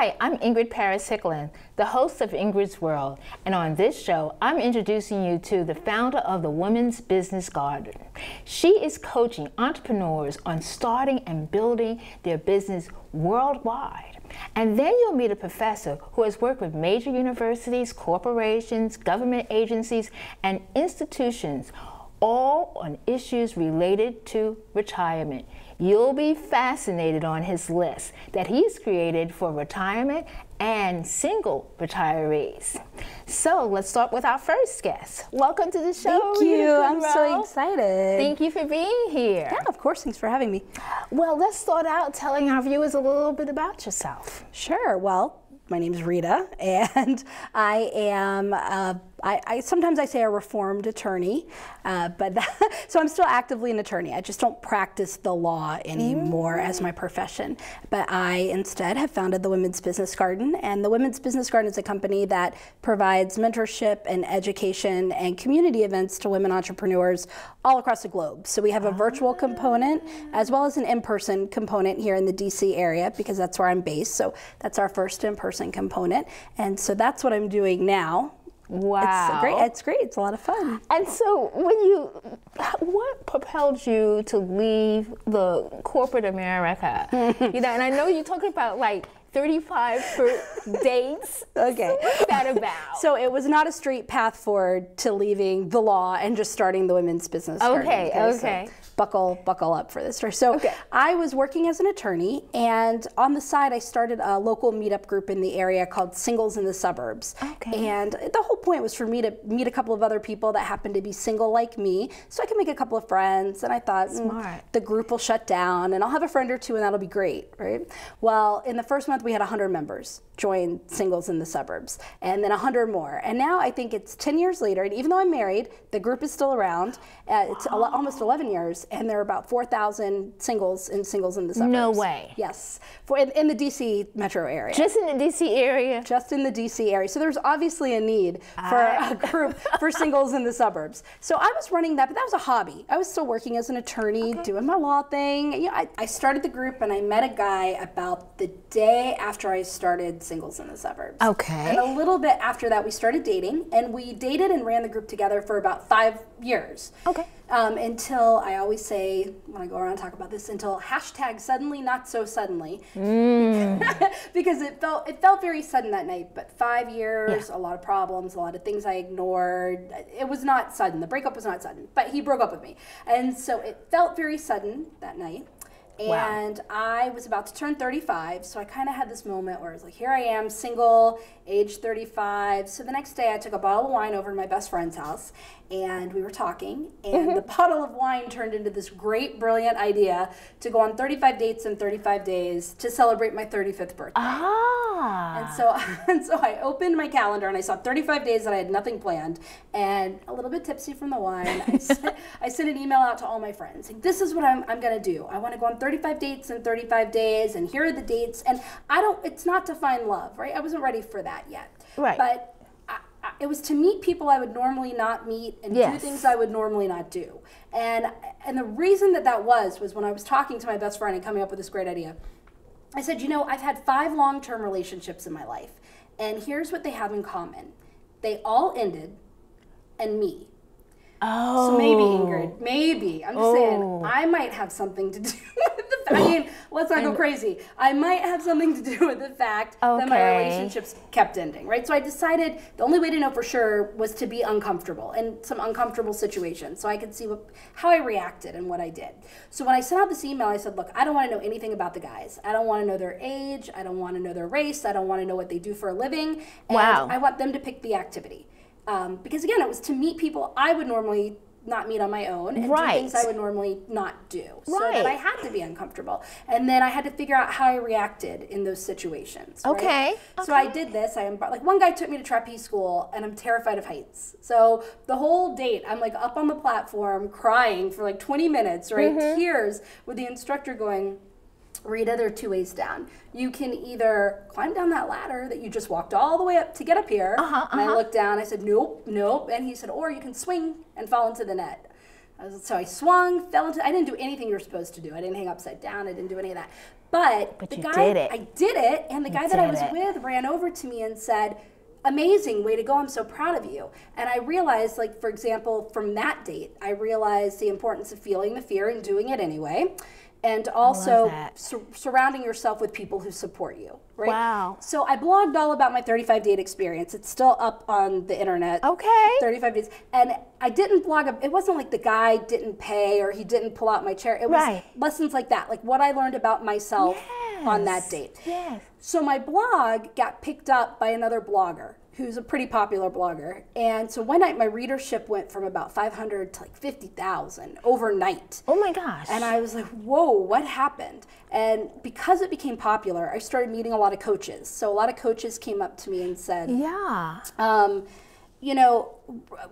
Hi, I'm Ingrid Paris-Hicklin, the host of Ingrid's World, and on this show, I'm introducing you to the founder of the Women's Business Garden. She is coaching entrepreneurs on starting and building their business worldwide. And then you'll meet a professor who has worked with major universities, corporations, government agencies, and institutions, all on issues related to retirement. You'll be fascinated on his list that he's created for retirement and single retirees. So let's start with our first guest. Welcome to the show. Thank you. Rita I'm so Goodroe. excited. Thank you for being here. Yeah, of course. Thanks for having me. Well, let's start out telling our viewers a little bit about yourself. Sure. Well, my name is Rita, and I am, sometimes I say a reformed attorney, so I'm still actively an attorney. I just don't practice the law anymore as my profession. But I instead have founded the Women's Business Garden, and the Women's Business Garden is a company that provides mentorship and education and community events to women entrepreneurs all across the globe. So we have a virtual component as well as an in-person component here in the DC area because that's where I'm based. So that's our first in-person component. And so that's what I'm doing now. Wow. It's great. It's a lot of fun. And so what propelled you to leave the corporate America? And I know you're talking about like 35 dates. Okay. What's that about? So it was not a straight path forward to leaving the law and just starting the Women's Business Garden. Okay. So buckle up for this story. So I was working as an attorney, and on the side I started a local meetup group in the area called Singles in the Suburbs. Okay. And the whole point was for me to meet a couple of other people that happened to be single like me, so I could make a couple of friends. And I thought, the group will shut down, and I'll have a friend or two, and that'll be great, right? Well, in the first month we had 100 members join Singles in the Suburbs, and then 100 more. And now I think it's 10 years later, and even though I'm married, the group is still around. It's almost 11 years, and there are about 4,000 singles in the Suburbs. No way. Yes, in the DC metro area. Just in the DC area? Just in the DC area. So there's obviously a need for a group for Singles in the Suburbs. So I was running that, but that was a hobby. I was still working as an attorney, doing my law thing. You know, I started the group, and I met a guy about the day after I started Singles in the Suburbs. Okay. And a little bit after that, we started dating, and we dated and ran the group together for about 5 years. Okay. Until, I always say, when I go around and talk about this, until hashtag suddenly not so suddenly. Because it felt very sudden that night, but 5 years, a lot of problems, a lot of things I ignored. It was not sudden. The breakup was not sudden, but he broke up with me. And so it felt very sudden that night. And I was about to turn 35, so I kind of had this moment where I was like, here I am, single, age 35. So the next day I took a bottle of wine over to my best friend's house, and we were talking, and the bottle of wine turned into this great, brilliant idea to go on 35 dates in 35 days to celebrate my 35th birthday. And so I opened my calendar, and I saw 35 days that I had nothing planned, and a little bit tipsy from the wine, I sent an email out to all my friends. Like, this is what I'm going to do. I want to go on 35 dates in 35 days, and here are the dates. And it's not to find love, right? I wasn't ready for that yet. Right. But it was to meet people I would normally not meet and do things I would normally not do. And the reason that was when I was talking to my best friend and coming up with this great idea. I said, I've had 5 long-term relationships in my life, and here's what they have in common. They all ended, and me. So maybe, Ingrid, I'm just saying, I might have something to do with the fact, I mean, let's not go crazy. I might have something to do with the fact that my relationships kept ending, right? So I decided the only way to know for sure was to be uncomfortable in some uncomfortable situations so I could see how I reacted and what I did. So when I sent out this email, I said, look, I don't want to know anything about the guys. I don't want to know their age. I don't want to know their race. I don't want to know what they do for a living. And I want them to pick the activity. Because again, it was to meet people I would normally not meet on my own and do things I would normally not do. So that I had to be uncomfortable. And then I had to figure out how I reacted in those situations. Right? So I did this. Like, one guy took me to trapeze school, and I'm terrified of heights. So the whole date, I'm like up on the platform crying for like 20 minutes, right? Tears, with the instructor going, Rita, there are 2 ways down. You can either climb down that ladder that you just walked all the way up to get up here, and I looked down, I said, nope, and he said, or you can swing and fall into the net. So I swung, fell into, I didn't do anything you're supposed to do. I didn't hang upside down, I didn't do any of that. But you the guy, did it. I did it, and the guy that I was with ran over to me and said, amazing, way to go, I'm so proud of you. And I realized, like, for example, from that date, I realized the importance of feeling the fear and doing it anyway. And also surrounding yourself with people who support you, right? Wow. So I blogged all about my 35-date experience. It's still up on the internet. Okay. 35 days. And I didn't blog, it wasn't like the guy didn't pay or he didn't pull out my chair. It was lessons like that, like what I learned about myself on that date. Yes. So my blog got picked up by another blogger who's a pretty popular blogger. And so one night my readership went from about 500 to like 50,000 overnight. Oh my gosh. And I was like, whoa, what happened? And because it became popular, I started meeting a lot of coaches. So a lot of coaches came up to me and said, you know,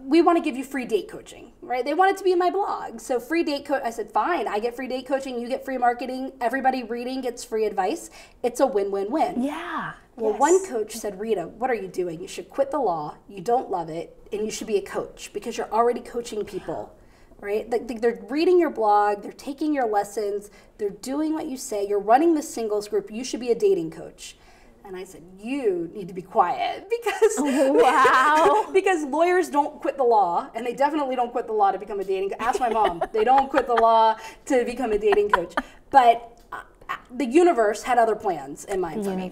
we want to give you free date coaching, right? They want it to be in my blog. So free date coach, I said, fine, I get free date coaching, you get free marketing, everybody reading gets free advice. It's a win-win-win. Yeah. Well, one coach said, Rita, what are you doing? You should quit the law, you don't love it, and you should be a coach because you're already coaching people, right? They're reading your blog, they're taking your lessons, they're doing what you say, you're running the singles group, you should be a dating coach. And I said, you need to be quiet because, because lawyers don't quit the law, and they definitely don't quit the law to become a dating coach. Ask my mom. They don't quit the law to become a dating coach. But the universe had other plans in mind for me.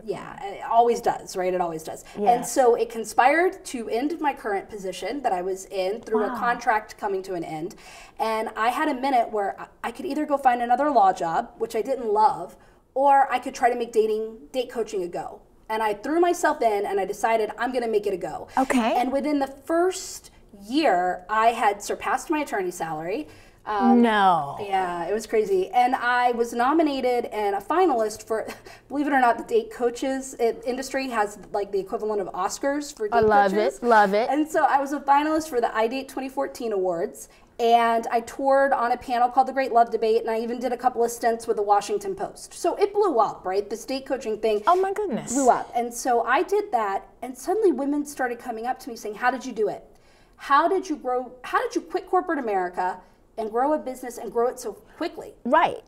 Yeah, it always does, right? It always does. And so it conspired to end my current position that I was in through a contract coming to an end. And I had a minute where I could either go find another law job, which I didn't love, or I could try to make date coaching a go. And I threw myself in and I decided I'm gonna make it a go. Okay. And within the first year, I had surpassed my attorney salary. No. Yeah, it was crazy. And I was nominated and a finalist for, believe it or not, the date coaches industry has like the equivalent of Oscars for date coaches. I love it. And so I was a finalist for the iDate 2014 awards. And I toured on a panel called The Great Love Debate, and I even did a couple of stints with the Washington Post. So it blew up, right? This date coaching thing. Oh my goodness. Blew up. And so I did that, and suddenly women started coming up to me saying, how did you do it? How did you grow, how did you quit corporate America and grow a business and grow it so quickly? Right.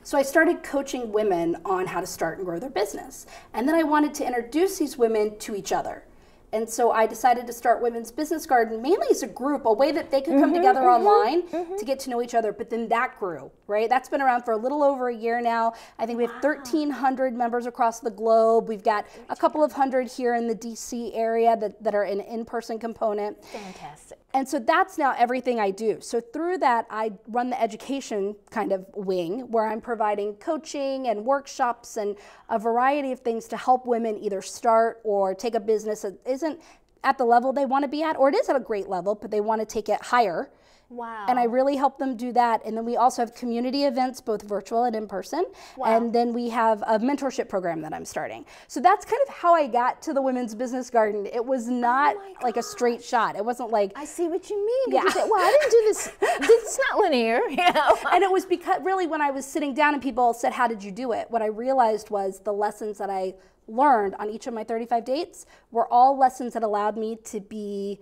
So I started coaching women on how to start and grow their business. And then I wanted to introduce these women to each other. And so I decided to start Women's Business Garden mainly as a group, a way that they could come together online to get to know each other. But then that grew, right? That's been around for a little over a year now. I think we have 1,300 members across the globe. We've got a couple of hundred here in the DC area that are an in-person component. Fantastic. And so that's now everything I do. So through that, I run the education kind of wing where I'm providing coaching and workshops and a variety of things to help women either start or take a business that isn't at the level they want to be at, or it is at a great level, but they want to take it higher. Wow. And I really help them do that. And then we also have community events, both virtual and in person. Wow. And then we have a mentorship program that I'm starting. So that's kind of how I got to the Women's Business Garden. It was not like a straight shot. It wasn't like... I see what you mean. Yeah. Well, I didn't do this. It's not linear, you know. And it was because really when I was sitting down and people said, how did you do it? What I realized was the lessons that I learned on each of my 35 dates were all lessons that allowed me to be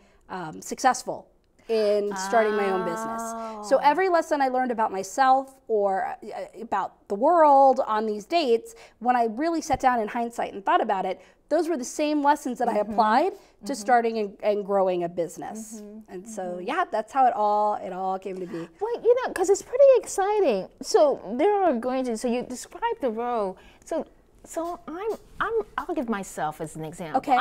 successful in starting my own business. So every lesson I learned about myself or about the world on these dates, when I really sat down in hindsight and thought about it, those were the same lessons that I applied to starting and growing a business. And so, yeah, that's how it all came to be. Well, you know, because it's pretty exciting. So there are going to, so you described the role. So I'll give myself as an example. Okay.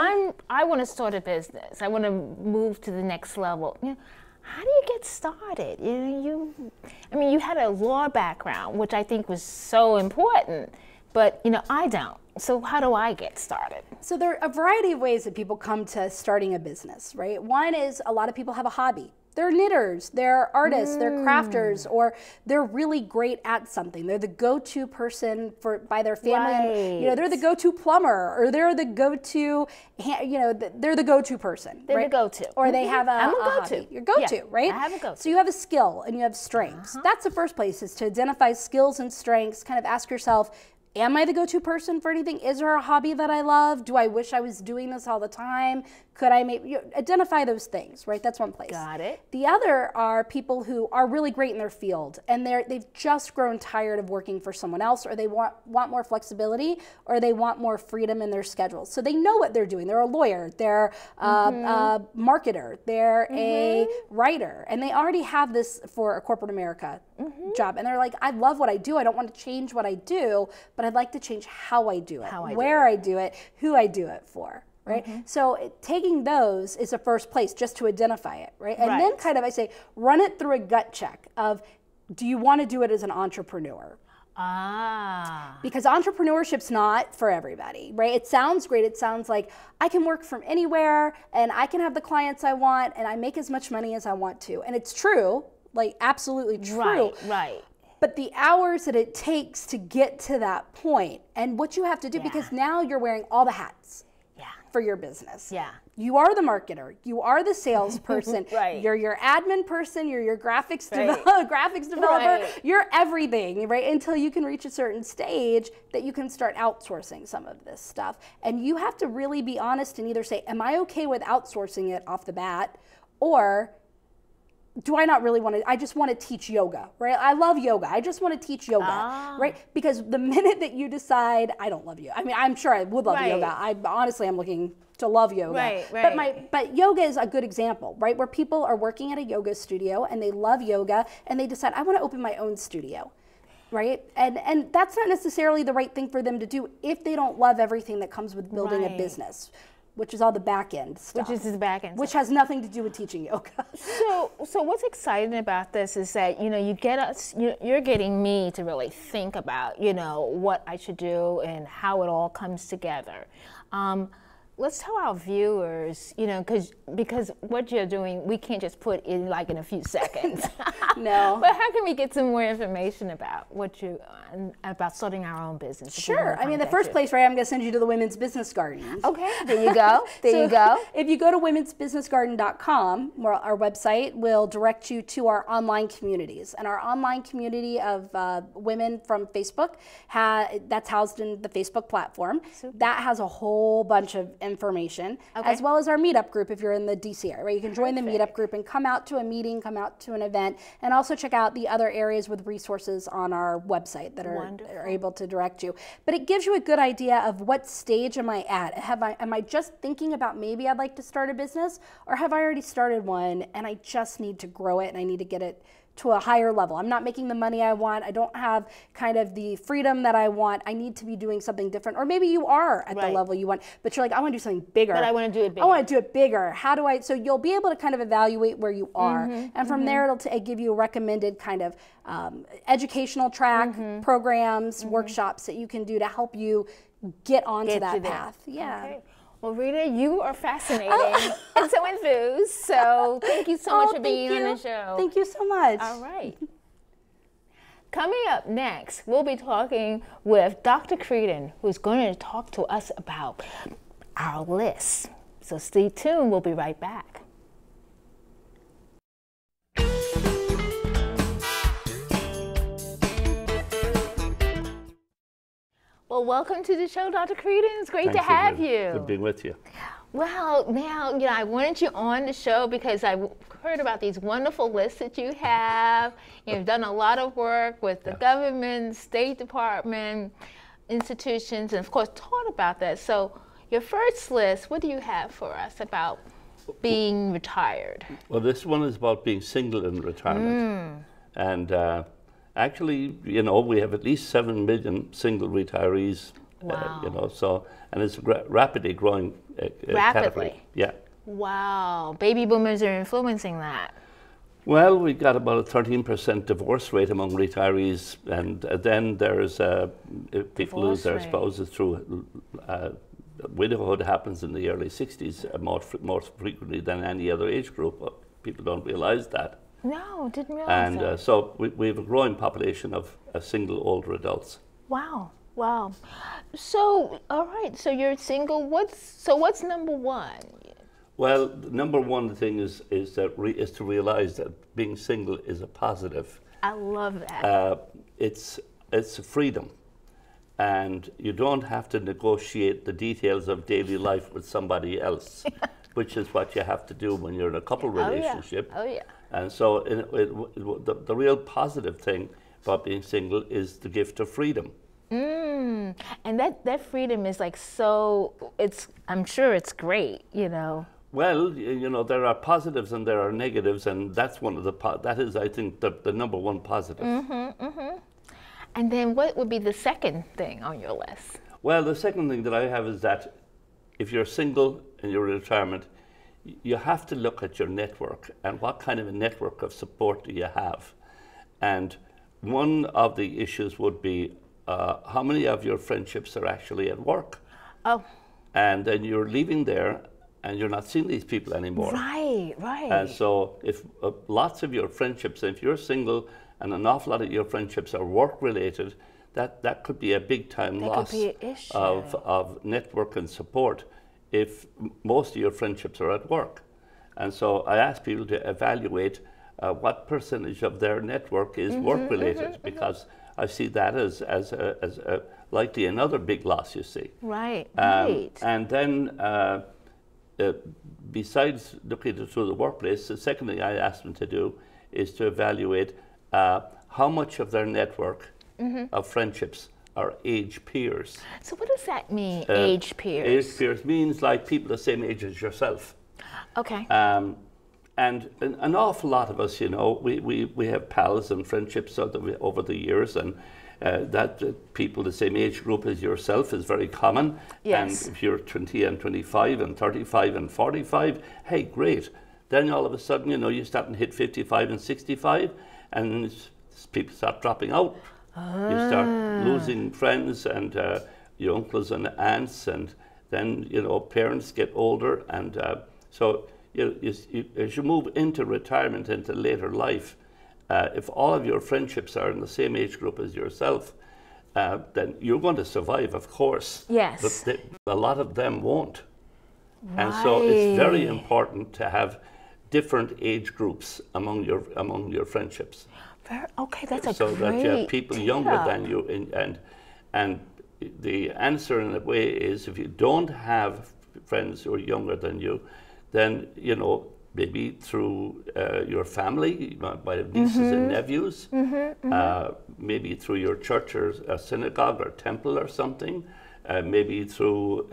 I want to start a business. I want to move to the next level. You know, how do you get started? I mean, you had a law background, which I think was so important, but you know, I don't. So how do I get started? So there are a variety of ways that people come to starting a business, right? One is a lot of people have a hobby. They're knitters, they're artists, they're crafters, or they're really great at something. They're the go-to person by their family. Right. And, you know, they're the go-to plumber, or they're the go-to, they're the go-to person. They're right? the go-to. Or they have I'm a hobby. go-to. You're go-to, right? I have a go-to. So you have a skill and you have strengths. That's the first place, is to identify skills and strengths, kind of ask yourself, am I the go-to person for anything? Is there a hobby that I love? Do I wish I was doing this all the time? Could I identify those things, right? That's one place. Got it. The other are people who are really great in their field, and they've just grown tired of working for someone else, or they want more flexibility, or they want more freedom in their schedules. So they know what they're doing. They're a lawyer, they're a marketer, they're a writer, and they already have this for a corporate America job. And they're like, I love what I do. I don't want to change what I do, but I'd like to change how I do it, where I do it, who I do it for. Right? So taking those is a first place just to identify it, right? And then kind of I say, run it through a gut check of, do you want to do it as an entrepreneur? Because entrepreneurship's not for everybody, right? It sounds great. It sounds like I can work from anywhere and I can have the clients I want and I make as much money as I want to. And it's true, like absolutely true. Right. But the hours that it takes to get to that point and what you have to do, because now you're wearing all the hats. For your business. You are the marketer, you are the salesperson, you're your admin person, you're your graphics developer, you're everything, right? Until you can reach a certain stage that you can start outsourcing some of this stuff. And you have to really be honest and either say, am I okay with outsourcing it off the bat? Or do I not really want to, I just want to teach yoga, right? I love yoga. I just want to teach yoga, right? Because the minute that you decide, I don't love you. I mean, I'm sure I would love yoga. I'm looking to love yoga. But yoga is a good example, right? Where people are working at a yoga studio and they love yoga and they decide, I want to open my own studio. Right? And that's not necessarily the right thing for them to do if they don't love everything that comes with building a business. Which is all the back end stuff. Which has nothing to do with teaching yoga. So what's exciting about this is that, you're getting me to really think about, what I should do and how it all comes together. Let's tell our viewers, because what you're doing, we can't just put in like in a few seconds. No. But how can we get some more information about about starting our own business? Sure. I mean, the first place, right, I'm going to send you to the Women's Business Gardens. Okay, there you go. There you go. If you go to womensbusinessgarden.com, our website will direct you to our online communities. And our online community of women from Facebook, that's housed in the Facebook platform. Super. That has a whole bunch of information, as well as our meetup group if you're in the DC area, right? You can join the meetup group and come out to a meeting, come out to an event, and also check out the other areas with resources on our website that are able to direct you. But it gives you a good idea of what stage am I at? Am I just thinking about maybe I'd like to start a business, or have I already started one and I just need to grow it and I need to get it to a higher level? I'm not making the money I want. I don't have kind of the freedom that I want. I need to be doing something different. Or maybe you are at the level you want, but you're like, I want to do something bigger. But I want to do it bigger. I want to do it bigger. How do I? So you'll be able to kind of evaluate where you are. And from there, it'll give you a recommended kind of educational track, programs, workshops that you can do to help you get onto that path. Yeah. Okay. Well, Rita, you are fascinating and so enthused. So thank you so much for being on the show. Thank you so much. All right. Coming up next, we'll be talking with Dr. Creedon, who's going to talk to us about our list. So stay tuned. We'll be right back. Well, welcome to the show, Dr. Creedon. It's great to have you. Good being with you. Well, now, I wanted you on the show because I heard about these wonderful lists that you have. You've done a lot of work with the government, State Department, institutions, and of course taught about that. So your first list, what do you have for us about being retired? Well, this one is about being single in retirement. And actually, we have at least 7 million single retirees. Wow. And it's a rapidly growing category. Yeah. Wow. Baby boomers are influencing that. Well, we got about a 13% divorce rate among retirees, and then there's if people lose their spouses through widowhood happens in the early 60s more frequently than any other age group. People don't realize that. No, didn't realize that. And so we have a growing population of single older adults. Wow. Wow. So, all right, so you're single. What's number one? Well, the number one thing is to realize that being single is a positive. I love that. It's a freedom, and you don't have to negotiate the details of daily life with somebody else. which is what you have to do when you're in a couple relationship. Oh yeah. And so the real positive thing about being single is the gift of freedom. And that freedom is like I'm sure it's great, you know. Well, you know, there are positives and there are negatives, and that's one of that is, I think, the number one positive. And then what would be the second thing on your list? Well, the second thing that I have is that if you're single and you're in retirement, you have to look at your network and what kind of a network of support do you have. And one of the issues would be how many of your friendships are actually at work. Oh. And then you're leaving there and you're not seeing these people anymore. Right. And so if lots of your friendships, if you're single and an awful lot of your friendships are work related, that could be a big time loss of network and support if most of your friendships are at work. And so I ask people to evaluate what percentage of their network is work related, because I see that as likely another big loss, you see. Right. And then besides looking through the workplace, the second thing I ask them to do is to evaluate how much of their network of friendships are age peers. So what does that mean, age peers? Age peers means like people the same age as yourself. Okay. And an awful lot of us, you know, we have pals and friendships over the years, and that people the same age group as yourself is very common. Yes. And if you're 20 and 25 and 35 and 45, hey, great. Then all of a sudden, you know, you start to hit 55 and 65, and people start dropping out. You start losing friends and your uncles and aunts, and then, you know, parents get older, and so as you move into retirement, into later life, if all of your friendships are in the same age group as yourself, then you're going to survive, of course. Yes. But a lot of them won't. Right. And so it's very important to have different age groups among your friendships. Okay, that's a so great that you have people tip. younger than you, and the answer in a way is, if you don't have friends who are younger than you, then, you know, maybe through your family, you might have nieces and nephews, maybe through your church or a synagogue or temple or something, maybe through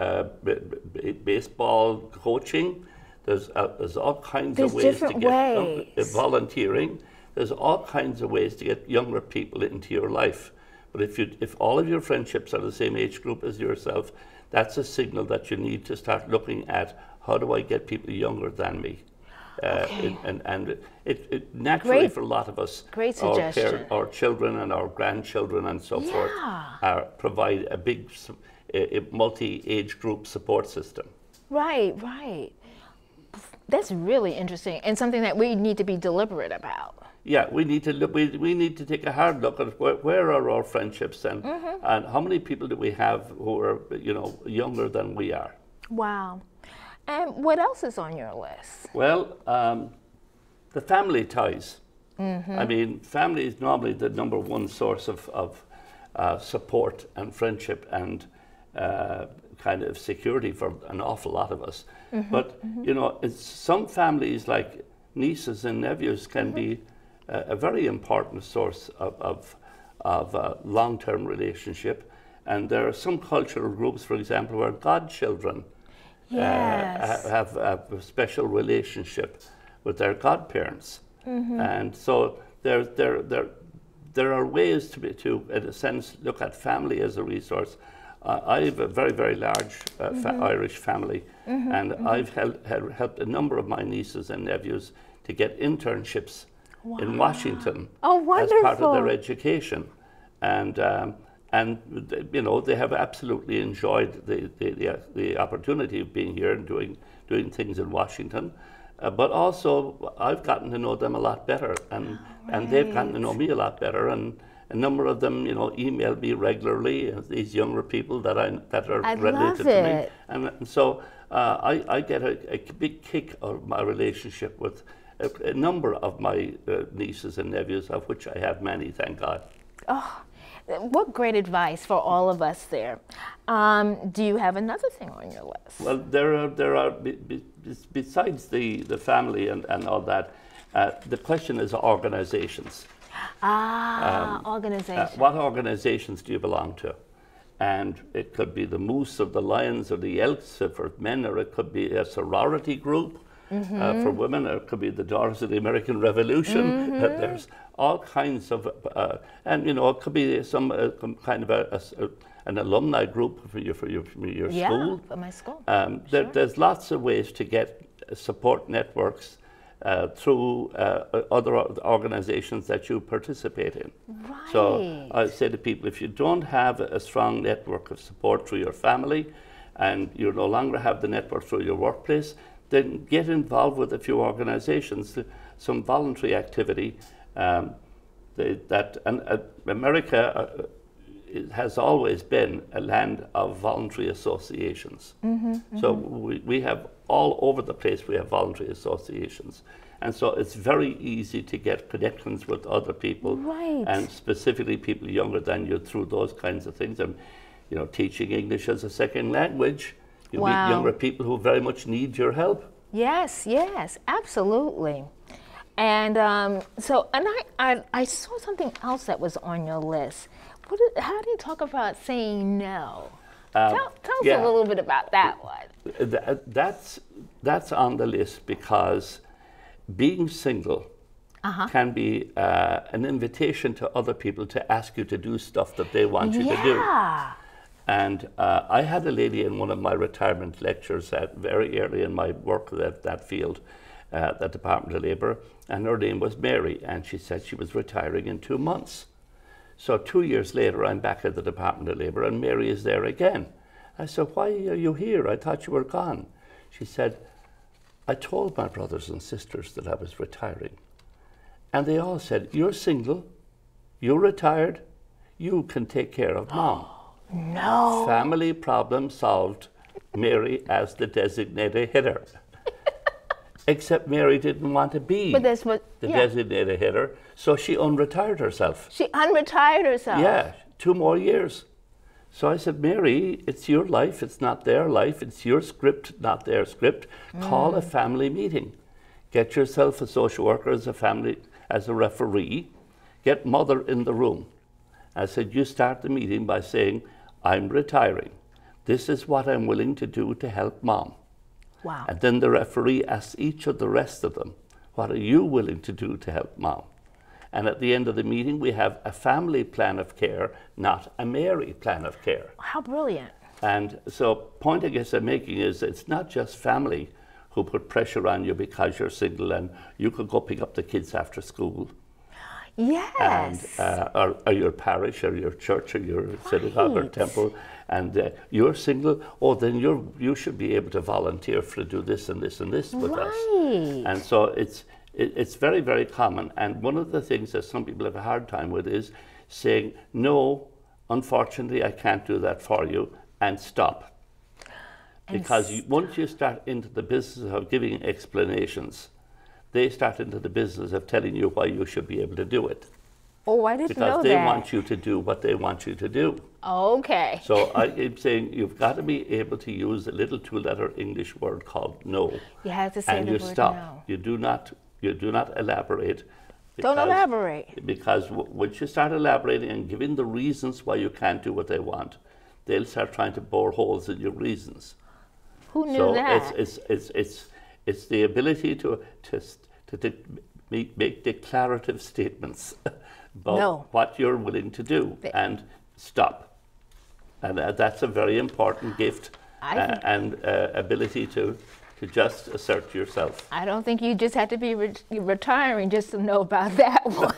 baseball coaching. There's all kinds of ways to get volunteering. There's all kinds of ways to get younger people into your life. But if all of your friendships are the same age group as yourself, that's a signal that you need to start looking at, how do I get people younger than me? And it naturally, for a lot of us, our children and our grandchildren and so forth provide a big multi-age group support system. Right. That's really interesting, and something that we need to be deliberate about. Yeah, we need to look. We need to take a hard look at where are our friendships, and how many people do we have who are, you know, younger than we are. Wow. And what else is on your list? Well, the family ties. I mean, family is normally the number one source of support and friendship and kind of security for an awful lot of us. But you know, some families, like nieces and nephews, can be a very important source of long-term relationship. And there are some cultural groups, for example, where godchildren have a special relationship with their godparents. And so there are ways to, in a sense, look at family as a resource. I have a very, very large Irish family, and I've helped a number of my nieces and nephews to get internships in Washington as part of their education. And you know, they have absolutely enjoyed the opportunity of being here and doing things in Washington. But also, I've gotten to know them a lot better, and they've gotten to know me a lot better. And a number of them, you know, email me regularly. These younger people that are related to me, and so I get a big kick out of my relationship with a number of my nieces and nephews, of which I have many, thank God. Oh, What great advice for all of us there. Do you have another thing on your list? Well, there are besides the family and all that, the question is organizations. Organizations. What organizations do you belong to? And it could be the Moose or the Lions or the Elks for men, or it could be a sorority group for women, or it could be the Daughters of the American Revolution. There's all kinds of, and you know, it could be some kind of an alumni group for your school. Yeah, for my school. There's lots of ways to get support networks through other organizations that you participate in. Right. So I say to people, if you don't have a strong network of support through your family, and you no longer have the network through your workplace, then get involved with a few organizations, some voluntary activity. America it has always been a land of voluntary associations. So we have all over the place, we have voluntary associations. And so it's very easy to get connections with other people, right. and specifically people younger than you through those kinds of things. And, you know, teaching English as a second language, you meet younger people who very much need your help. Yes, yes, absolutely. And I saw something else that was on your list. How do you talk about saying no? Tell us a little bit about that one. That's on the list because being single can be an invitation to other people to ask you to do stuff that they want you to do. And I had a lady in one of my retirement lectures very early in my work that field, the Department of Labour, and her name was Mary, and she said she was retiring in 2 months. So 2 years later, I'm back at the Department of Labour, and Mary is there again. I said, why are you here? I thought you were gone. She said, I told my brothers and sisters that I was retiring. And they all said, you're single, you're retired, you can take care of Mom. No. Family problem solved, Mary as the designated hitter. Except Mary didn't want to be the designated hitter, so she unretired herself. She unretired herself? Yeah, 2 more years. So I said, Mary, it's your life, it's not their life, it's your script, not their script. Call a family meeting. Get yourself a social worker as a referee. Get Mother in the room. I said, you start the meeting by saying, I'm retiring. This is what I'm willing to do to help Mom. Wow. And then the referee asks each of the rest of them, what are you willing to do to help Mom? And at the end of the meeting, we have a family plan of care, not a Mary plan of care. How brilliant. And so point I guess I'm making is it's not just family who put pressure on you because you're single and you could go pick up the kids after school. Yes. And, or your parish or your church or your synagogue or temple, and you're single, then you should be able to volunteer to do this and this and this with us. And so it's very, very common. And one of the things that some people have a hard time with is saying, no, unfortunately, I can't do that for you, and stop. Because once you start into the business of giving explanations, they start into the business of telling you why you should be able to do it. Oh, I didn't know that. Because they want you to do what they want you to do. Okay. So I'm saying you've got to be able to use a little 2-letter English word called no. You have to say the word stop. no. You do not elaborate. Don't elaborate. Because once you start elaborating and giving the reasons why you can't do what they want, they'll start trying to bore holes in your reasons. Who knew that? It's the ability to make declarative statements about what you're willing to do and stop. And that's a very important gift and ability to just assert yourself. I don't think you just have to be retiring just to know about that one.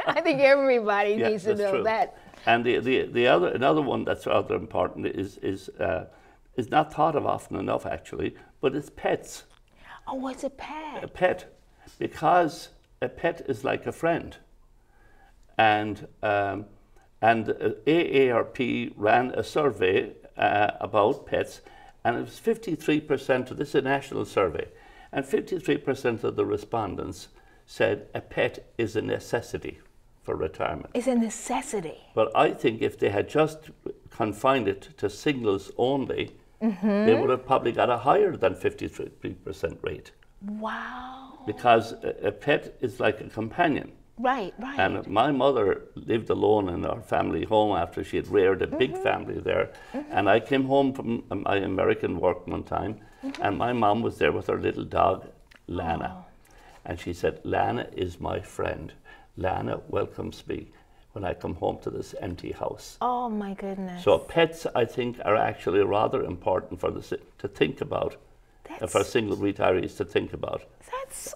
I think everybody needs to know that. And another one that's rather important is not thought of often enough, actually, but it's pets. Oh, what's a pet? A pet, because a pet is like a friend. And AARP ran a survey about pets, and it was 53%, this is a national survey, and 53% of the respondents said a pet is a necessity. for retirement. It's a necessity. But I think if they had just confined it to singles only, they would have probably got a higher than 53% rate. Wow. Because a pet is like a companion. Right, right. And my mother lived alone in our family home after she had reared a big family there. And I came home from my American work one time, and my mom was there with her little dog, Lana. Oh. And she said, Lana is my friend. Lana welcomes me when I come home to this empty house. Oh my goodness. So pets, I think, are actually rather important for to think about, for single retirees to think about. That's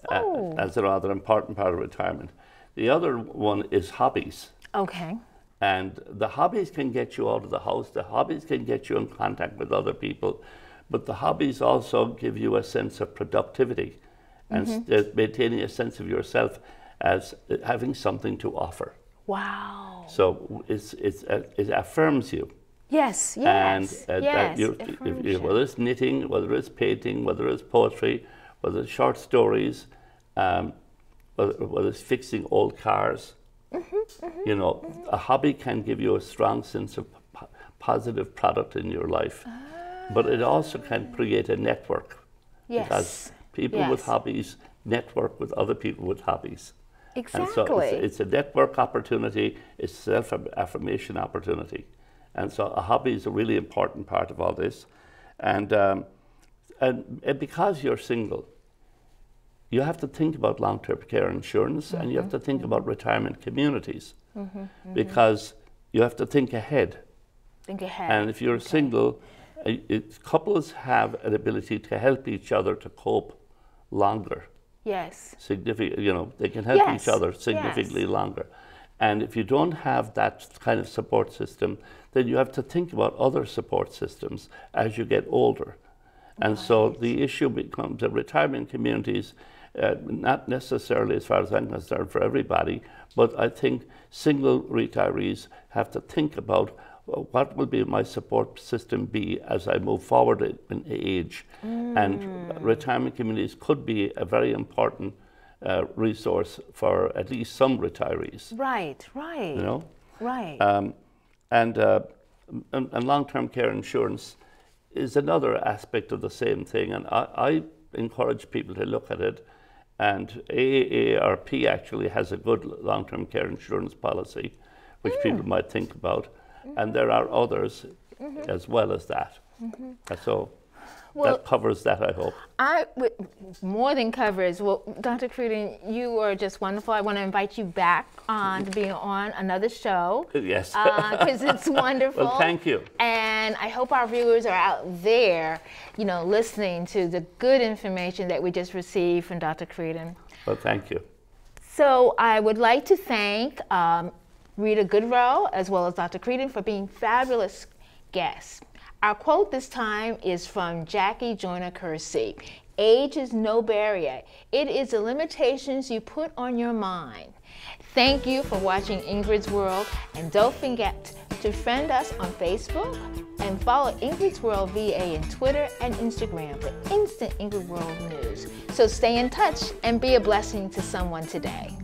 as a rather important part of retirement. The other one is hobbies. Okay. And the hobbies can get you out of the house. The hobbies can get you in contact with other people. But the hobbies also give you a sense of productivity and maintaining a sense of yourself as having something to offer. Wow. So it affirms you. Yes, yes, And yes. whether it's knitting, whether it's painting, whether it's poetry, whether it's short stories, whether it's fixing old cars, you know, a hobby can give you a strong sense of positive product in your life. But it also can create a network. Yes. Because people with hobbies network with other people with hobbies. Exactly. And so it's a network opportunity, it's a self-affirmation opportunity. And so a hobby is a really important part of all this. And because you're single, you have to think about long-term care insurance and you have to think about retirement communities because you have to think ahead. Think ahead. And if you're single, couples have an ability to help each other to cope longer. Yes. Significant, you know, they can help each other significantly longer. And if you don't have that kind of support system, then you have to think about other support systems as you get older. And so the issue becomes that retirement communities, not necessarily as far as I'm concerned for everybody, but I think single retirees have to think about what will be my support system be as I move forward in age. And retirement communities could be a very important resource for at least some retirees. Right, right. You know? Right. And long-term care insurance is another aspect of the same thing. And I encourage people to look at it. And AARP actually has a good long-term care insurance policy, which people might think about. And there are others as well as that. So that covers that, I hope. More than covers. Well, Dr. Creedon, you are just wonderful. I want to invite you back on to be on another show. Yes. Because it's wonderful. Well, thank you. And I hope our viewers are out there, you know, listening to the good information that we just received from Dr. Creedon. Well, thank you. So I would like to thank Rita Goodroe as well as Dr. Creedon for being fabulous guests. Our quote this time is from Jackie Joyner Kersee. Age is no barrier. It is the limitations you put on your mind. Thank you for watching Ingrid's World, and don't forget to friend us on Facebook and follow Ingrid's World VA on Twitter and Instagram for instant Ingrid World news. So stay in touch and be a blessing to someone today.